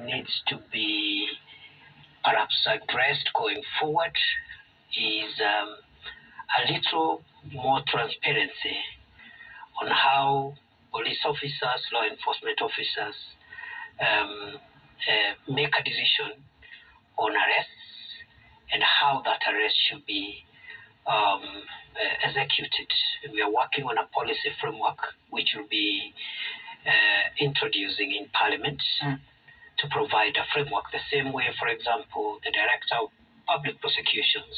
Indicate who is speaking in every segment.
Speaker 1: needs to be perhaps addressed going forward is a little more transparency on how police officers, law enforcement officers make a decision on arrests and how that arrest should be executed. We are working on a policy framework which will be introducing in Parliament to provide a framework the same way, for example, the Director of Public Prosecutions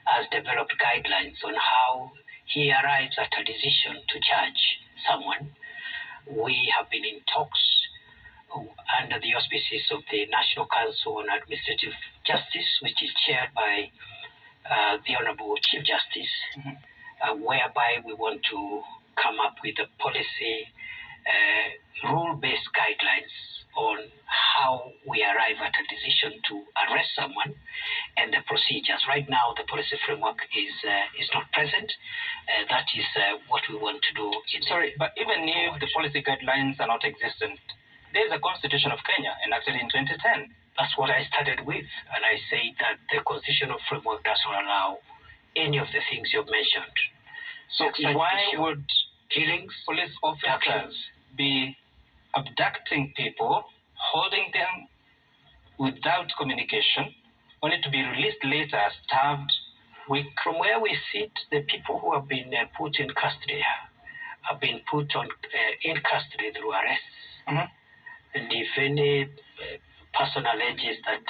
Speaker 1: has developed guidelines on how he arrives at a decision to charge someone. We have been in talks under the auspices of the National Council on Administrative Justice, which is chaired by the Honourable Chief Justice, whereby we want to come up with a policy rule-based guidelines on how we arrive at a decision to arrest someone and the procedures. Right now, the policy framework is not present. That is what we want to do.
Speaker 2: Sorry, but even if the policy guidelines are not existent, there is a Constitution of Kenya enacted in 2010.
Speaker 1: That's what I started with, and I say that the constitutional framework does not allow any of the things you've mentioned.
Speaker 2: So why would killings, police officers be abducting people, holding them without communication, only to be released later, starved?
Speaker 1: From where we sit, the people who have been put in custody have been put in custody through arrests. And if any person alleges that...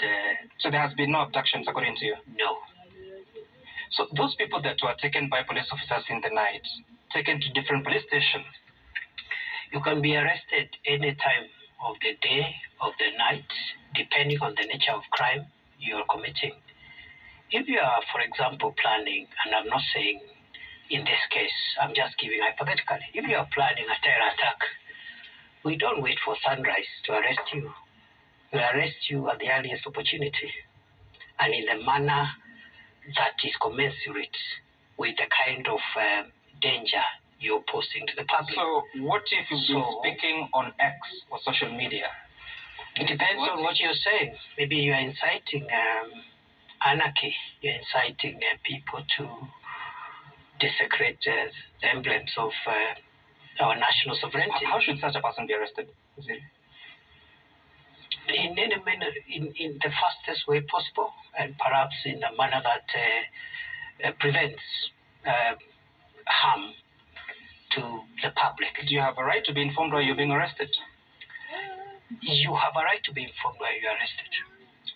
Speaker 2: So there has been no abductions, according to you?
Speaker 1: No.
Speaker 2: So those people that were taken by police officers in the night, taken to different police stations?
Speaker 1: You can be arrested any time of the day, of the night, depending on the nature of crime you are committing. If you are, for example, planning, and I'm not saying in this case, I'm just giving hypothetically, if you are planning a terror attack, we don't wait for sunrise to arrest you. We arrest you at the earliest opportunity and in the manner that is commensurate with the kind of danger you're posing to the public.
Speaker 2: So what if you've been speaking on X or social media?
Speaker 1: It depends on what you're saying. Maybe you're inciting anarchy. You're inciting people to desecrate the emblems of our national sovereignty.
Speaker 2: How should such a person be arrested?
Speaker 1: In any manner, in the fastest way possible, and perhaps in a manner that prevents harm to the public.
Speaker 2: Do you have a right to be informed while you're being arrested?
Speaker 1: You have a right to be informed while you're arrested.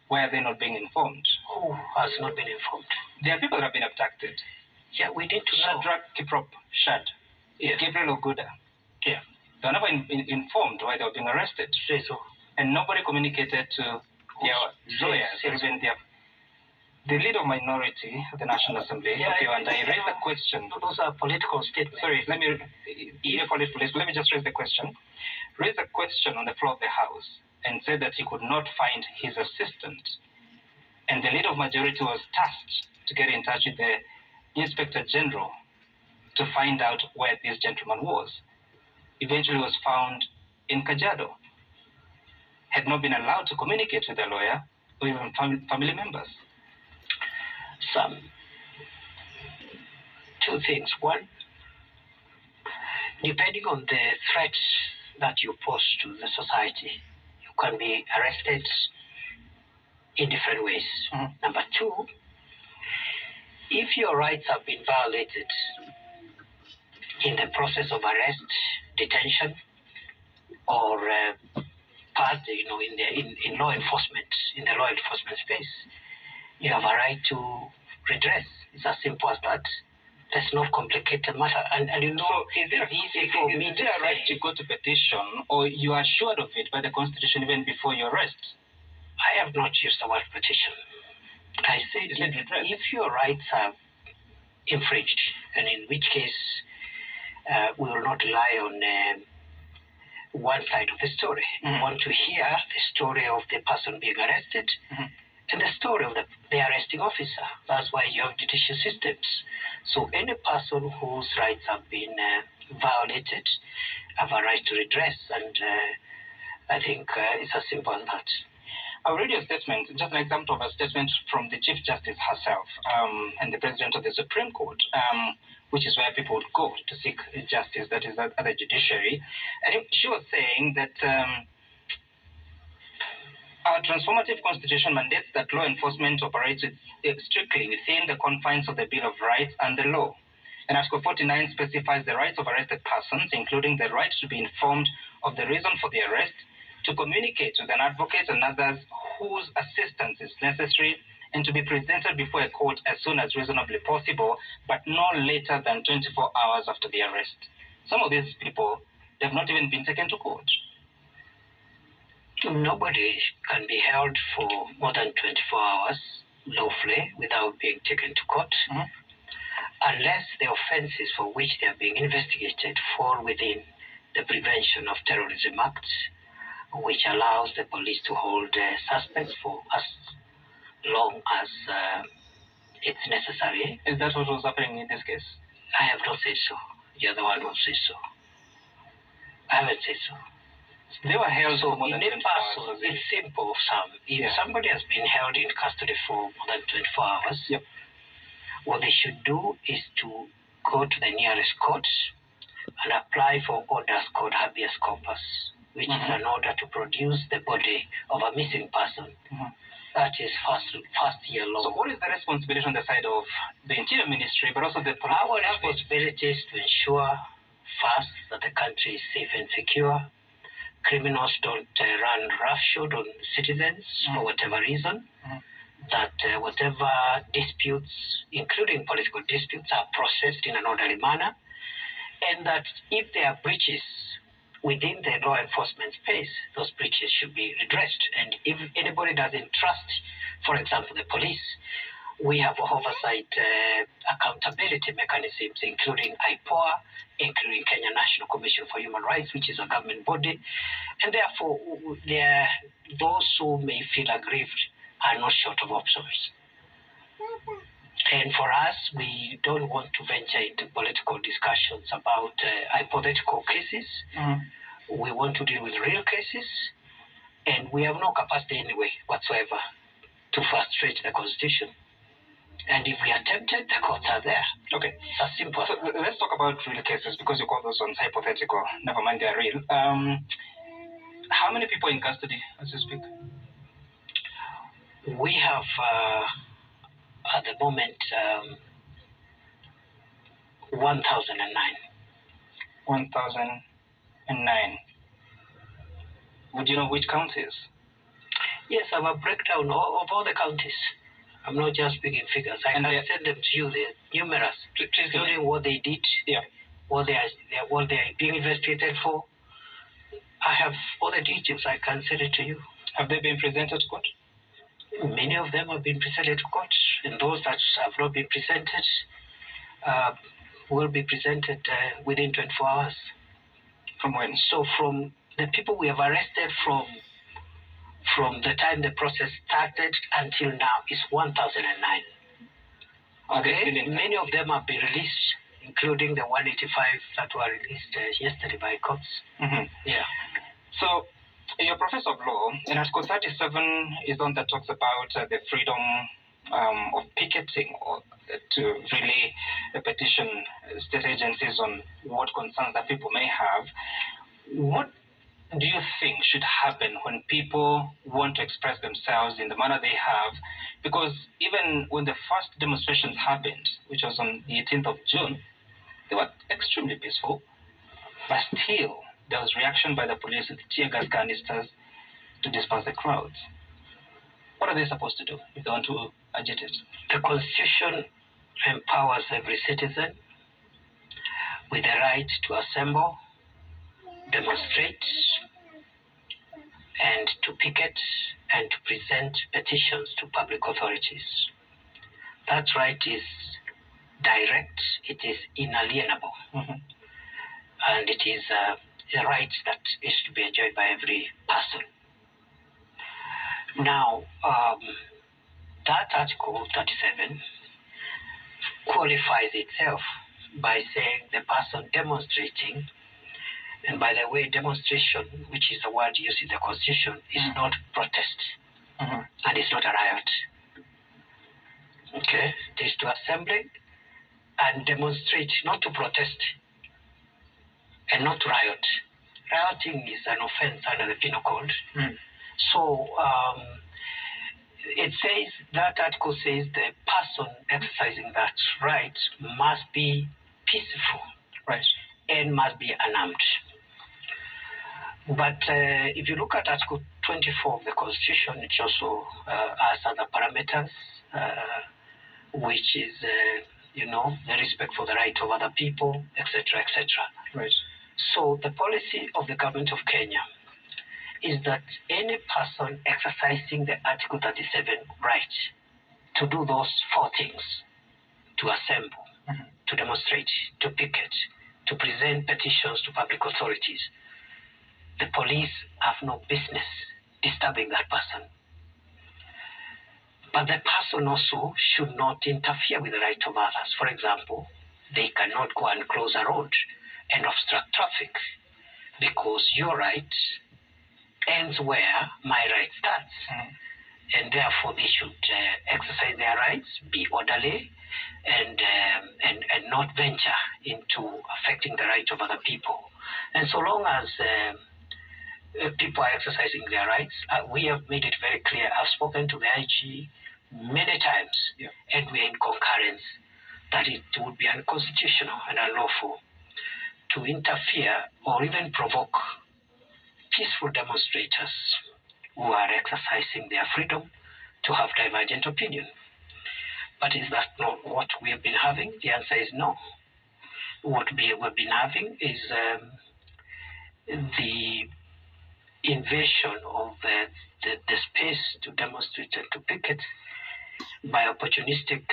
Speaker 2: Why are they not being informed?
Speaker 1: Who has not been informed?
Speaker 2: There are people that have been abducted.
Speaker 1: Yeah, we need to know.
Speaker 2: Shadrach, Kiprop, Shad, Gabriel Oguda.
Speaker 1: Yeah.
Speaker 2: They were never informed why they were being arrested.
Speaker 1: So.
Speaker 2: And nobody communicated to their lawyers, even the leader of minority of the National Assembly, and I raised the question.
Speaker 1: Those are political statements.
Speaker 2: Sorry, let me just raise the question. Raise the question on the floor of the House and said that he could not find his assistant. And the leader of majority was tasked to get in touch with the Inspector General to find out where this gentleman was. Eventually was found in Kajiado. Had not been allowed to communicate with a lawyer or even family members.
Speaker 1: Two things. One, depending on the threats that you pose to the society, you can be arrested in different ways. Number two, if your rights have been violated in the process of arrest, detention, or in law enforcement, in the law enforcement space, you have a right to redress. It's as simple as that. Let's not complicate the matter. And
Speaker 2: is there a right to go to petition, or you are assured of it by the Constitution even before your arrest?
Speaker 1: I have not used the word petition. I said if your rights are infringed, and in which case we will not rely on one side of the story. We want to hear the story of the person being arrested and the story of the arresting officer. That's why you have judicial systems. So any person whose rights have been violated have a right to redress, and I think it's as simple as that.
Speaker 2: I'll read you a statement, just an example of a statement from the Chief Justice herself and the President of the Supreme Court, which is where people would go to seek justice, that is, at the judiciary. And she was saying that our transformative constitution mandates that law enforcement operates strictly within the confines of the Bill of Rights and the law. And Article 49 specifies the rights of arrested persons, including the right to be informed of the reason for the arrest, to communicate with an advocate and others whose assistance is necessary, and to be presented before a court as soon as reasonably possible, but no later than 24 hours after the arrest. Some of these people, they've not even been taken to court.
Speaker 1: Nobody can be held for more than 24 hours lawfully without being taken to court, unless the offenses for which they are being investigated fall within the Prevention of Terrorism Act, which allows the police to hold suspects for as long as it's necessary.
Speaker 2: Is that what was happening in this case?
Speaker 1: I have not said so. You're the one who says so. I haven't said so.
Speaker 2: They were held for more
Speaker 1: in
Speaker 2: than
Speaker 1: a
Speaker 2: 24
Speaker 1: person,
Speaker 2: hours.
Speaker 1: it's simple, Sam. If somebody has been held in custody for more than 24 hours, what they should do is to go to the nearest court and apply for orders called habeas corpus, which is an order to produce the body of a missing person. That is first year law.
Speaker 2: So what is the responsibility on the side of the Interior Ministry, but also the police?
Speaker 1: Our responsibility is to ensure, first, that the country is safe and secure. Criminals don't run roughshod on citizens for whatever reason. That whatever disputes, including political disputes, are processed in an orderly manner. And that if there are breaches within the law enforcement space, those breaches should be redressed. And if anybody doesn't trust, for example, the police, we have oversight accountability mechanisms, including IPOA, including Kenya National Commission for Human Rights, which is a government body. And therefore, those who may feel aggrieved are not short of options. And for us, we don't want to venture into political discussions about hypothetical cases. We want to deal with real cases, and we have no capacity anyway whatsoever to frustrate the Constitution. And if we are tempted, the courts are there.
Speaker 2: Okay.
Speaker 1: That's simple.
Speaker 2: So let's talk about real cases, because you call those ones hypothetical. Never mind, they are real. How many people in custody as you speak?
Speaker 1: We have, at the moment, 1,009.
Speaker 2: 1,009. Would you know which counties?
Speaker 1: Yes, I have a breakdown of all the counties. I'm not just speaking figures. I can send them to you. They're numerous, including what they did, what they are being investigated for. I have all the details. I can send it to you.
Speaker 2: Have they been presented to court?
Speaker 1: Many of them have been presented to court, and those that have not been presented will be presented within 24 hours.
Speaker 2: From when?
Speaker 1: So from the people we have arrested from the time the process started until now is 1,009. Okay? Many of them have been released, including the 185 that were released yesterday by courts. Yeah.
Speaker 2: So, you're a professor of law, and Article 37 is one that talks about the freedom of picketing or to relay the petition state agencies on what concerns that people may have. What do you think should happen when people want to express themselves in the manner they have? Because even when the first demonstrations happened, which was on the 18th of June, they were extremely peaceful, but still there was reaction by the police with tear gas canisters to disperse the crowds. What are they supposed to do if they want to agitate?
Speaker 1: The Constitution empowers every citizen with the right to assemble, demonstrate, and to picket and to present petitions to public authorities. That right is direct, it is inalienable, and it is a right that is to be enjoyed by every person. Now, that Article 37 qualifies itself by saying the person demonstrating And by the way, demonstration, which is the word used in the Constitution, is not protest. And it's not a riot. Okay? It is to assemble and demonstrate, not to protest and not to riot. Rioting is an offense under the Penal Code. So it says, that article says the person exercising that right must be peaceful,
Speaker 2: right,
Speaker 1: and must be unarmed. But if you look at Article 24 of the Constitution, it also has other parameters, which is, the respect for the right of other people, etc., etc.
Speaker 2: Right.
Speaker 1: So the policy of the government of Kenya is that any person exercising the Article 37 right to do those four things, to assemble, to demonstrate, to picket, to present petitions to public authorities, the police have no business disturbing that person. But the person also should not interfere with the right of others. For example, they cannot go and close a road and obstruct traffic, because your right ends where my right starts. And therefore they should exercise their rights, be orderly, and not venture into affecting the right of other people. And so long as people are exercising their rights, we have made it very clear. I've spoken to the IG many times, and we're in concurrence that it would be unconstitutional and unlawful to interfere or even provoke peaceful demonstrators who are exercising their freedom to have divergent opinion. But is that not what we have been having? The answer is no. What we have been having is the invasion of the space to demonstrate and to picket by opportunistic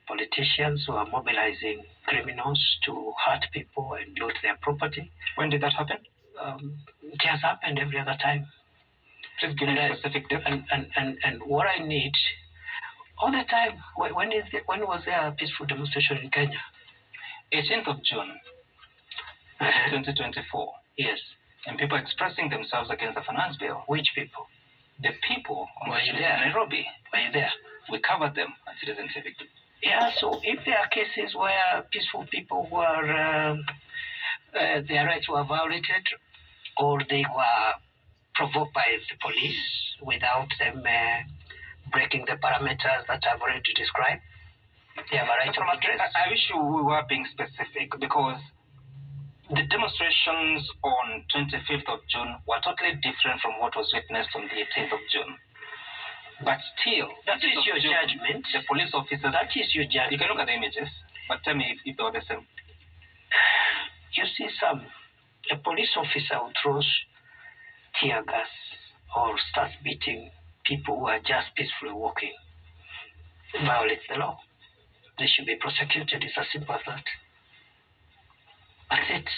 Speaker 1: politicians who are mobilizing criminals to hurt people and loot their property.
Speaker 2: When did that happen?
Speaker 1: It has happened every other time.
Speaker 2: Please give me a specific date.
Speaker 1: And what I need all the time. When was there a peaceful demonstration in Kenya?
Speaker 2: 18th of June, 2024.
Speaker 1: Yes.
Speaker 2: And people expressing themselves against the finance bill.
Speaker 1: Which people?
Speaker 2: The people on
Speaker 1: Were
Speaker 2: the
Speaker 1: you
Speaker 2: street
Speaker 1: there?
Speaker 2: in Nairobi.
Speaker 1: Were you there?
Speaker 2: We covered them at Citizen Civic.
Speaker 1: Yeah, so if there are cases where peaceful people were, their rights were violated, or they were provoked by the police without them breaking the parameters that I've already described, they have a right to address.
Speaker 2: I wish we were being specific, because the demonstrations on 25th of June were totally different from what was witnessed on the 18th of June. But still,
Speaker 1: that is your judgment.
Speaker 2: The police officers,
Speaker 1: that is your judgment.
Speaker 2: You can look at the images, but tell me if they were the same.
Speaker 1: You see, a police officer who throws tear gas or starts beating people who are just peacefully walking violates the law. They should be prosecuted. It's as simple as that. That's it.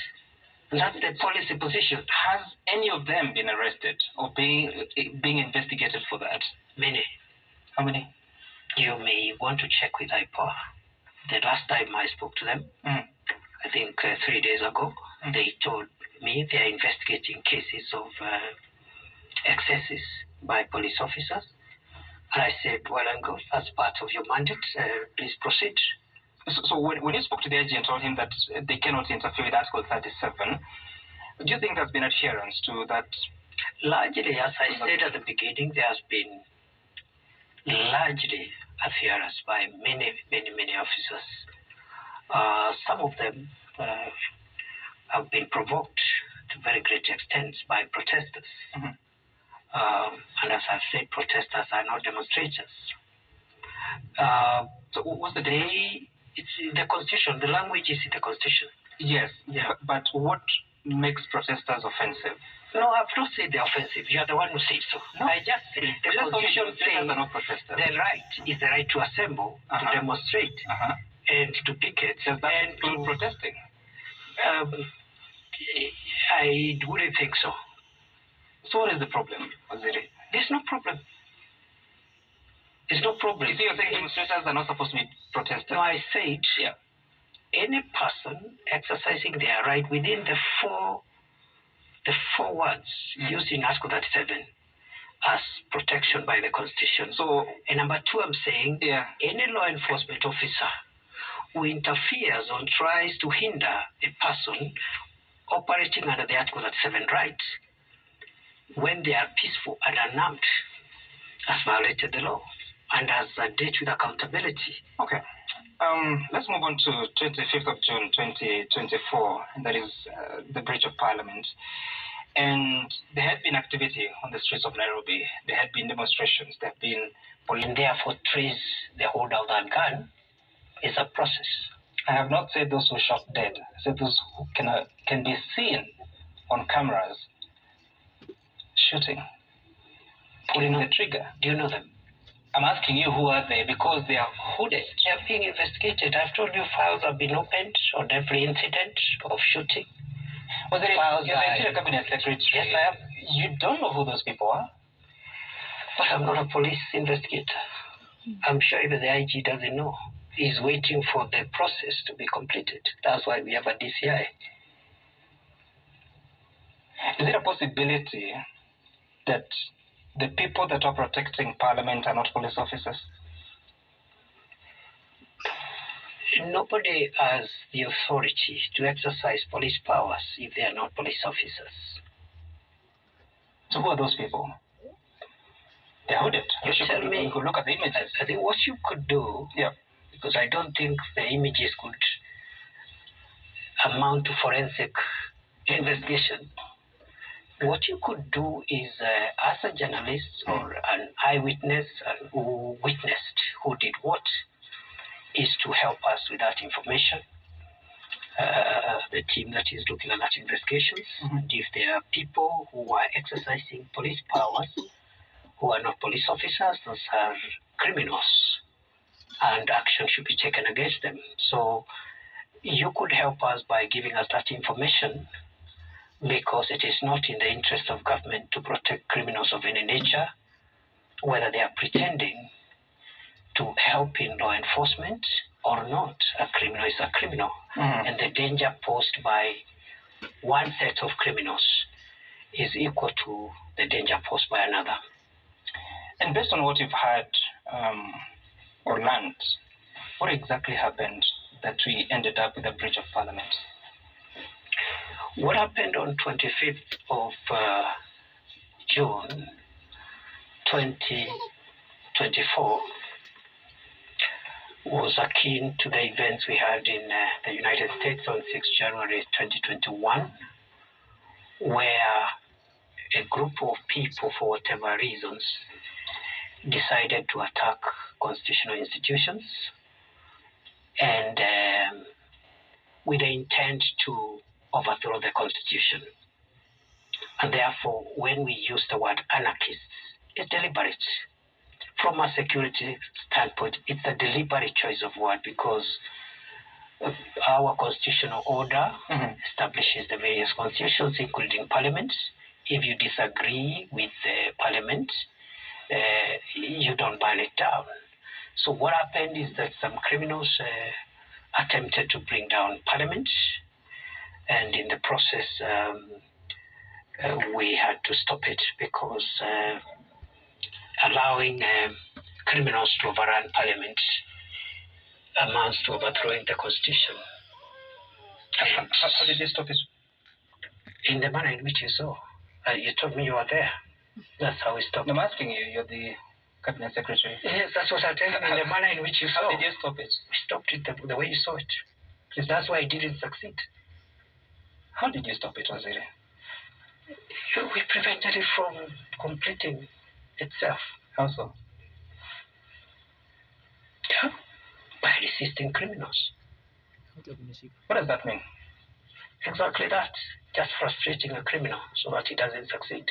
Speaker 1: That's the policy position.
Speaker 2: Has any of them been arrested or being investigated for that?
Speaker 1: Many.
Speaker 2: How many?
Speaker 1: You may want to check with IPOA. The last time I spoke to them, I think 3 days ago, they told me they are investigating cases of excesses by police officers. And I said, well and good, as part of your mandate, please proceed.
Speaker 2: So when you spoke to the IG and told him that they cannot interfere with Article 37, do you think there's been adherence to that?
Speaker 1: Largely, as I said at the beginning, there has been largely adherence by many officers. Some of them have been provoked to very great extent by protesters. And as I've said, protesters are not demonstrators.
Speaker 2: So what's the
Speaker 1: it's in the Constitution. The language is in the Constitution.
Speaker 2: Yes, yeah. But what makes protesters offensive?
Speaker 1: No, I've not said they're offensive. You are the one who said so.
Speaker 2: No.
Speaker 1: I just said the Constitution says the right is the right to assemble, to demonstrate, and to picket.
Speaker 2: Does that include protesting?
Speaker 1: I wouldn't think so.
Speaker 2: So what is the problem, Waziri?
Speaker 1: There's no problem. There's no problem.
Speaker 2: You see, you're saying demonstrators are not supposed to be protesters?
Speaker 1: No, I said any person exercising their right within the four the 4 words used in Article 37 as protection by the Constitution.
Speaker 2: So,
Speaker 1: and number 2, I'm saying any law enforcement officer who interferes or tries to hinder a person operating under the Article 37 rights when they are peaceful and unarmed has violated the law and has dealt with accountability.
Speaker 2: Okay. Let's move on to 25th of June 2024, and that is the breach of Parliament. And there had been activity on the streets of Nairobi. There had been demonstrations. There have been
Speaker 1: and therefore trace the holder of that gun is a process.
Speaker 2: I have not said those who shot dead. I said those who can be seen on cameras shooting, pulling the trigger.
Speaker 1: Do you know them?
Speaker 2: I'm asking you who are they, because they are hooded.
Speaker 1: They are being investigated. I've told you files have been opened on every incident of shooting.
Speaker 2: Was there a cabinet secretary?
Speaker 1: Yes, I am.
Speaker 2: You don't know who those people are?
Speaker 1: But I'm not a police investigator. I'm sure even the IG doesn't know. He's waiting for the process to be completed. That's why we have a DCI.
Speaker 2: Is there a possibility that the people that are protecting Parliament are not police officers?
Speaker 1: Nobody has the authority to exercise police powers if they are not police officers.
Speaker 2: So who are those people? They're hooded.
Speaker 1: You tell me.
Speaker 2: You could look at the images.
Speaker 1: I think what you could do, because I don't think the images could amount to forensic investigation. What you could do is, as a journalist or an eyewitness who witnessed who did what, is to help us with that information. The team that is looking at that investigations, and if there are people who are exercising police powers who are not police officers, those are criminals, and action should be taken against them. So you could help us by giving us that information, because it is not in the interest of government to protect criminals of any nature, whether they are pretending to help in law enforcement or not. A criminal is a criminal. And the danger posed by one set of criminals is equal to the danger posed by another.
Speaker 2: And based on what you've heard or learned, what exactly happened that we ended up with a breach of Parliament?
Speaker 1: What happened on 25th of June 2024 was akin to the events we had in the United States on 6 January 2021, where a group of people, for whatever reasons, decided to attack constitutional institutions, and with the intent to overthrow the Constitution. And therefore, when we use the word anarchists, it's deliberate. From a security standpoint, it's a deliberate choice of word, because our constitutional order establishes the various constitutions, including Parliament. If you disagree with the Parliament, you don't burn it down. So what happened is that some criminals attempted to bring down Parliament, and in the process, we had to stop it, because allowing criminals to overrun Parliament amounts to overthrowing the Constitution.
Speaker 2: How did you stop it?
Speaker 1: In the manner in which you saw. You told me you were there. That's how we stopped.
Speaker 2: I'm asking you, you're the Cabinet Secretary.
Speaker 1: Yes, that's what I tell you. In the manner in which you saw.
Speaker 2: How did you stop it?
Speaker 1: We stopped it the way you saw it. Because that's why it didn't succeed.
Speaker 2: How did you stop it, Waziri?
Speaker 1: We prevented it from completing itself.
Speaker 2: How so?
Speaker 1: Yeah, by resisting criminals.
Speaker 2: What does that mean?
Speaker 1: Exactly that. Just frustrating a criminal so that he doesn't succeed.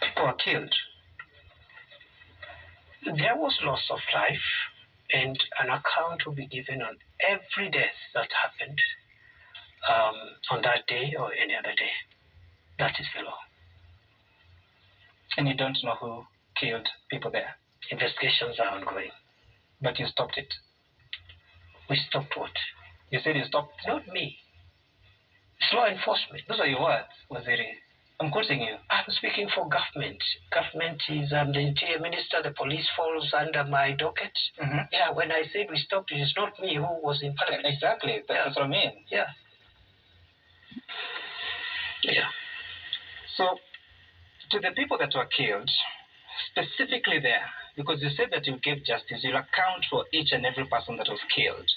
Speaker 2: People are killed.
Speaker 1: There was loss of life, and an account will be given on every death that happened on that day or any other day. That is the law.
Speaker 2: And you don't know who killed people there?
Speaker 1: Investigations are ongoing.
Speaker 2: But you stopped it?
Speaker 1: We stopped what?
Speaker 2: You said you stopped?
Speaker 1: Not me. It's law enforcement.
Speaker 2: Those are your words, Waziri. I'm quoting you.
Speaker 1: I'm speaking for government. Government is the interior minister. The police falls under my docket. Yeah, when I said we stopped, it is not me who was in parliament.
Speaker 2: Exactly. That's what I mean.
Speaker 1: Yeah. Yeah.
Speaker 2: So, to the people that were killed, specifically there, because you said that you gave justice, you'll account for each and every person that was killed.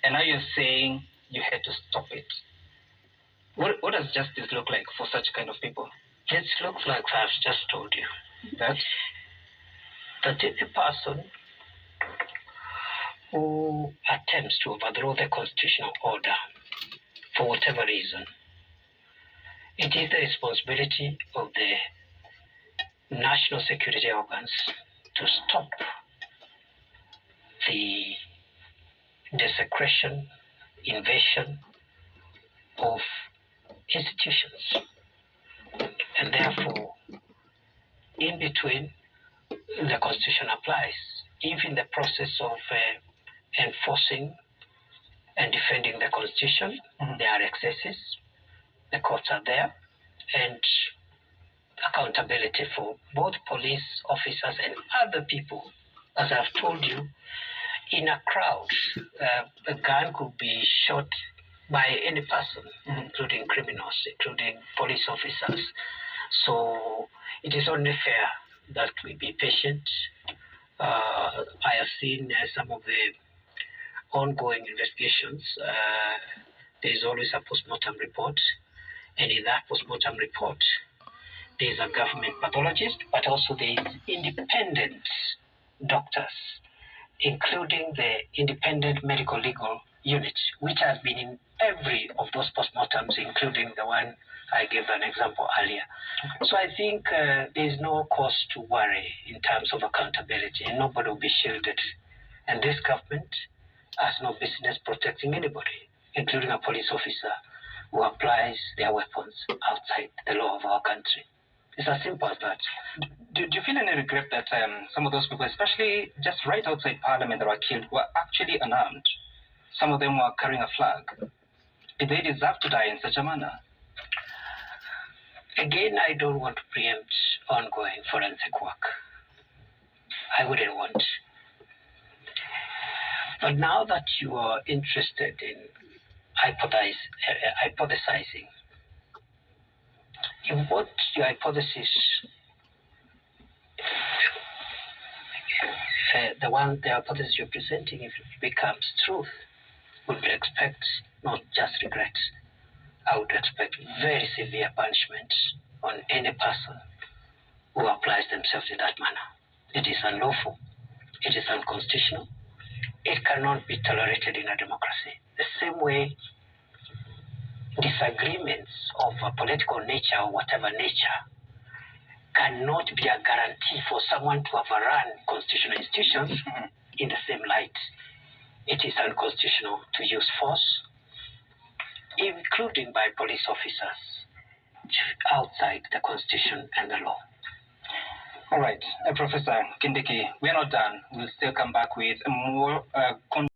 Speaker 2: And now you're saying you had to stop it. What does justice look like for such kind of people?
Speaker 1: It looks like I've just told you.
Speaker 2: That
Speaker 1: if a person who attempts to overthrow the constitutional order for whatever reason, it is the responsibility of the national security organs to stop the desecration, invasion of institutions. And therefore, in between, the Constitution applies. If in the process of enforcing and defending the Constitution, there are excesses, the courts are there, and accountability for both police officers and other people. As I've told you, in a crowd, a gun could be shot by any person, including criminals, including police officers. So it is only fair that we be patient. I have seen some of the ongoing investigations. There is always a postmortem report, and in that postmortem report, there is a government pathologist, but also there is independent doctors, including the independent medical legal unit, which has been in every of those postmortems, including the one I gave an example earlier. So I think there is no cause to worry in terms of accountability, and nobody will be shielded. And this government has no business protecting anybody, including a police officer who applies their weapons outside the law of our country. It's as simple as that.
Speaker 2: Do you feel any regret that some of those people, especially just right outside Parliament that were killed, were actually unarmed? Some of them were carrying a flag. Did they deserve to die in such a manner?
Speaker 1: Again, I don't want to preempt ongoing forensic work. I wouldn't want. But now that you are interested in hypothesizing, in what your hypothesis, the hypothesis you're presenting, if it becomes truth, would expect not just regret. I would expect very severe punishment on any person who applies themselves in that manner. It is unlawful. It is unconstitutional. It cannot be tolerated in a democracy. The same way disagreements of a political nature or whatever nature cannot be a guarantee for someone to overrun constitutional institutions. In the same light, it is unconstitutional to use force, including by police officers, outside the Constitution and the law.
Speaker 2: All right, Professor Kindiki, we are not done. We'll still come back with more